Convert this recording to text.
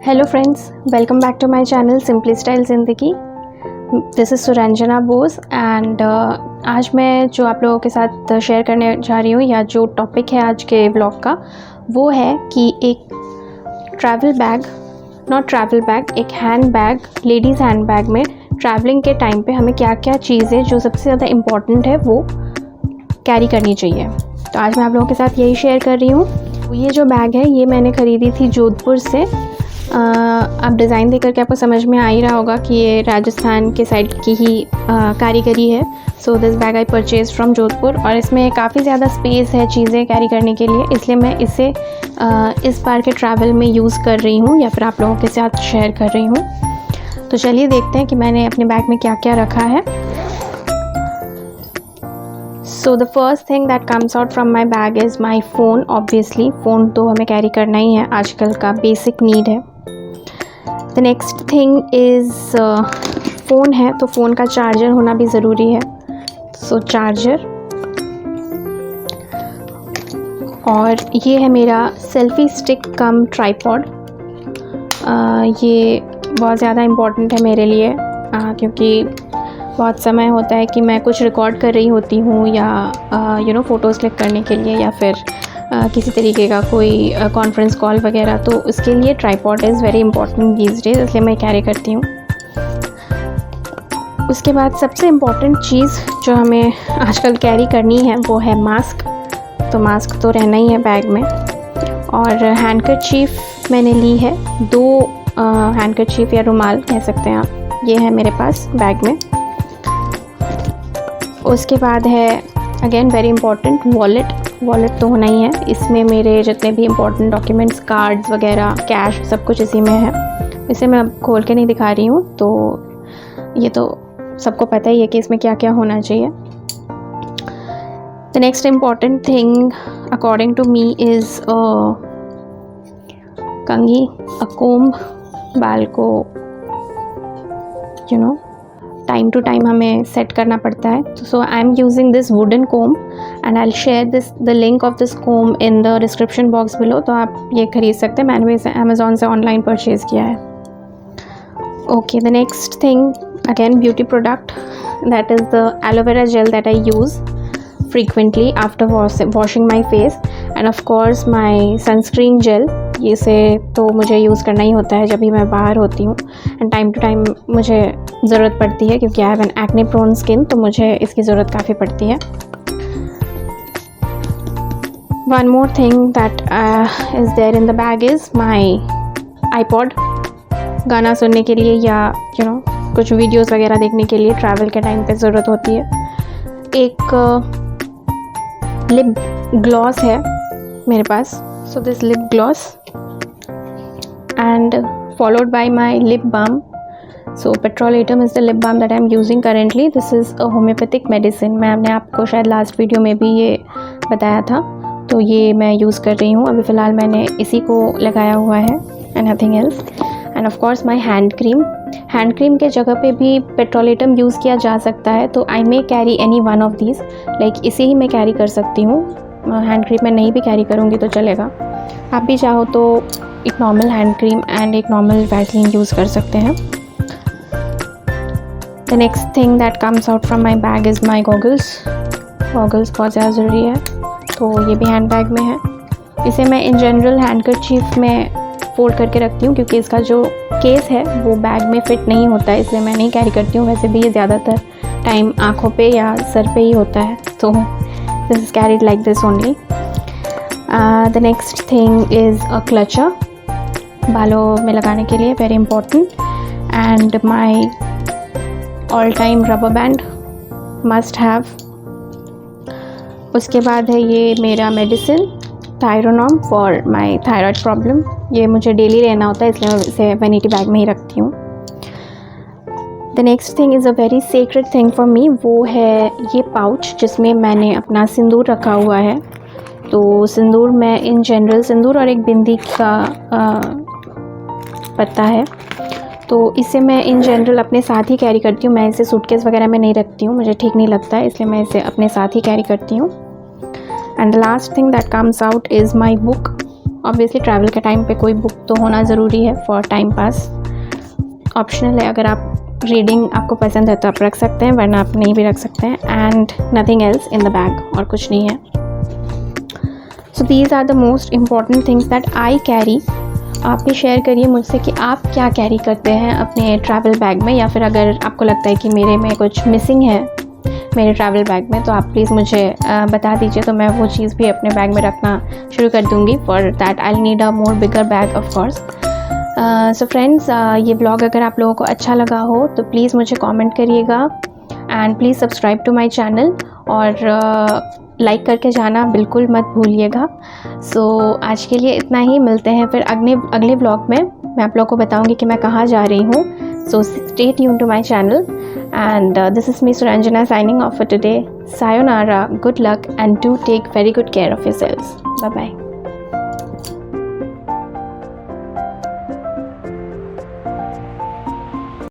Hello friends, welcome back to my channel simply style ज़िंदगी। This is Suranjana Bose and आज मैं जो आप लोगों के साथ शेयर करने जा रही हूँ या जो टॉपिक है आज के ब्लॉग का वो है कि एक travel bag, not travel bag, एक hand bag, ladies hand bag में ट्रैवलिंग के टाइम पे हमें क्या क्या चीज़ें जो सबसे ज़्यादा इम्पॉर्टेंट है वो कैरी करनी चाहिए। तो आज मैं आप लोगों के साथ यही शेयर कर रही हूँ। ये जो बैग है ये मैंने ख़रीदी थी जोधपुर से। आप डिज़ाइन देख करके आपको समझ में आ ही रहा होगा कि ये राजस्थान के साइड की ही कारीगरी है। So this bag I purchase from Jodhpur और इसमें काफ़ी ज़्यादा स्पेस है चीज़ें कैरी करने के लिए, इसलिए मैं इसे इस बार के ट्रैवल में यूज़ कर रही हूँ या फिर आप लोगों के साथ शेयर कर रही हूँ। तो चलिए देखते हैं कि मैंने अपने बैग में क्या क्या रखा है। So the first thing that comes out from my bag is my phone. Obviously phone तो हमें कैरी करना ही है, आजकल का बेसिक नीड है। The next thing is phone है तो फ़ोन का चार्जर होना भी ज़रूरी है, सो चार्जर। और ये है मेरा सेल्फ़ी स्टिक कम ट्राइपॉड। ये बहुत ज़्यादा इम्पॉर्टेंट है मेरे लिए क्योंकि बहुत समय होता है कि मैं कुछ रिकॉर्ड कर रही होती हूँ या फ़ोटोज़ क्लिक करने के लिए या फिर किसी तरीके का कोई कॉन्फ्रेंस कॉल वगैरह, तो उसके लिए tripod is very important these days, इसलिए मैं कैरी करती हूँ। उसके बाद सबसे इम्पॉर्टेंट चीज़ जो हमें आजकल कैरी करनी है वो है मास्क। तो मास्क तो रहना ही है बैग में। और हैंडकरचीफ मैंने ली है, 2 हैंडकरचीफ या रुमाल कह सकते हैं आप, ये है मेरे पास बैग में। उसके बाद है अगेन वेरी इंपॉर्टेंट वॉलेट तो होना ही है। इसमें मेरे जितने भी इम्पोर्टेंट डॉक्यूमेंट्स, कार्ड्स वगैरह, कैश, सब कुछ इसी में है। इसे मैं अब खोल के नहीं दिखा रही हूँ, तो ये तो सबको पता ही है कि इसमें क्या क्या होना चाहिए। The next important thing according to me is कंघी, अ कोम्ब। बाल को टाइम टू टाइम हमें सेट करना पड़ता है। So I am using this wooden comb and I will share the link of this comb in the description box below, तो आप ये खरीद सकते हैं। मैंने इसे अमेज़ॉन से ऑनलाइन परचेज़ किया है। Okay, the next thing again beauty product, that is the aloe vera gel that I use frequently after washing my face and of course my sunscreen gel। इसे तो मुझे यूज़ करना ही होता है जब भी मैं बाहर होती हूँ एंड टाइम टू टाइम मुझे ज़रूरत पड़ती है क्योंकि I have an acne prone skin, तो मुझे इसकी ज़रूरत काफ़ी पड़ती है। One more thing that is there in the bag is my iPod, गाना सुनने के लिए या कुछ वीडियोज़ वगैरह देखने के लिए ट्रैवल के टाइम पे ज़रूरत होती है। एक लिप ग्लॉस है मेरे पास, so this lip gloss and followed by my lip balm. So petrolatum is the lip balm that I am using currently. This is a homeopathic medicine. मैंने आपको शायद लास्ट वीडियो में भी ये बताया था, तो ये मैं यूज़ कर रही हूँ। अभी फ़िलहाल मैंने इसी को लगाया हुआ है and nothing else. End of course my hand cream के जगह पे भी पेट्रोलेटम यूज़ किया जा सकता है, तो I may carry any one of these, like इसे ही मैं कैरी कर सकती हूँ। हैंड क्रीम मैं नहीं भी कैरी करूँगी तो चलेगा। आप भी चाहो तो एक नॉर्मल हैंड क्रीम एंड एक नॉर्मल वैसलीन यूज़ कर सकते हैं। The next thing that comes out from my bag is my goggles बहुत ज़्यादा ज़रूरी है, तो ये भी हैंड बैग में है। इसे मैं इन जनरल हैंडकरचीफ में फोल्ड करके रखती हूँ क्योंकि इसका जो केस है वो बैग में फ़िट नहीं होता है, इसलिए मैं नहीं कैरी करती हूँ। वैसे भी ये ज़्यादातर टाइम आँखों पे या सर पे ही होता है, तो this is carried like this only. The next thing is a clutcher, बालों में लगाने के लिए, very important. And my all time rubber band, must have. उसके बाद है ये मेरा medicine Thyronorm for my thyroid problem. ये मुझे डेली लेना होता है, इसलिए मैं इसे वैनिटी बैग में ही रखती हूँ। The next thing is a very secret thing for me, वो है ये पाउच जिसमें मैंने अपना सिंदूर रखा हुआ है। तो सिंदूर मैं इन जनरल, सिंदूर और एक बिंदी का पत्ता है, तो इसे मैं इन जनरल अपने साथ ही कैरी करती हूँ। मैं इसे सूटकेस वगैरह में नहीं रखती हूँ, मुझे ठीक नहीं लगता है, इसलिए मैं इसे अपने साथ ही कैरी करती हूँ। And the last thing that comes out is my book. Obviously travel के टाइम पे कोई बुक तो होना ज़रूरी है फॉर टाइम पास, ऑप्शनल है। अगर आप रीडिंग आपको पसंद है तो आप रख सकते हैं, वरना आप नहीं भी रख सकते हैं। And nothing else in the bag, और कुछ नहीं है। So these are the most important things that I carry. आप भी शेयर करिए मुझसे कि आप क्या कैरी करते हैं अपने ट्रैवल बैग में, या फिर अगर आपको लगता है कि मेरे में कुछ मिसिंग है मेरे ट्रैवल बैग में, तो आप प्लीज़ मुझे बता दीजिए, तो मैं वो चीज़ भी अपने बैग में रखना शुरू कर दूँगी। For that I need a more bigger bag of course. So friends, ये व्लॉग अगर आप लोगों को अच्छा लगा हो तो प्लीज़ मुझे कमेंट करिएगा, and please subscribe to my channel, और लाइक करके जाना बिल्कुल मत भूलिएगा। सो आज के लिए इतना ही, मिलते हैं फिर अगले व्लॉग में। मैं आप लोगों को बताऊंगी कि मैं कहाँ जा रही हूँ। So stay tune to my channel, and this is me Suranjana signing off for today. Sayonara, good luck, and do take very good care of yourselves. Bye bye.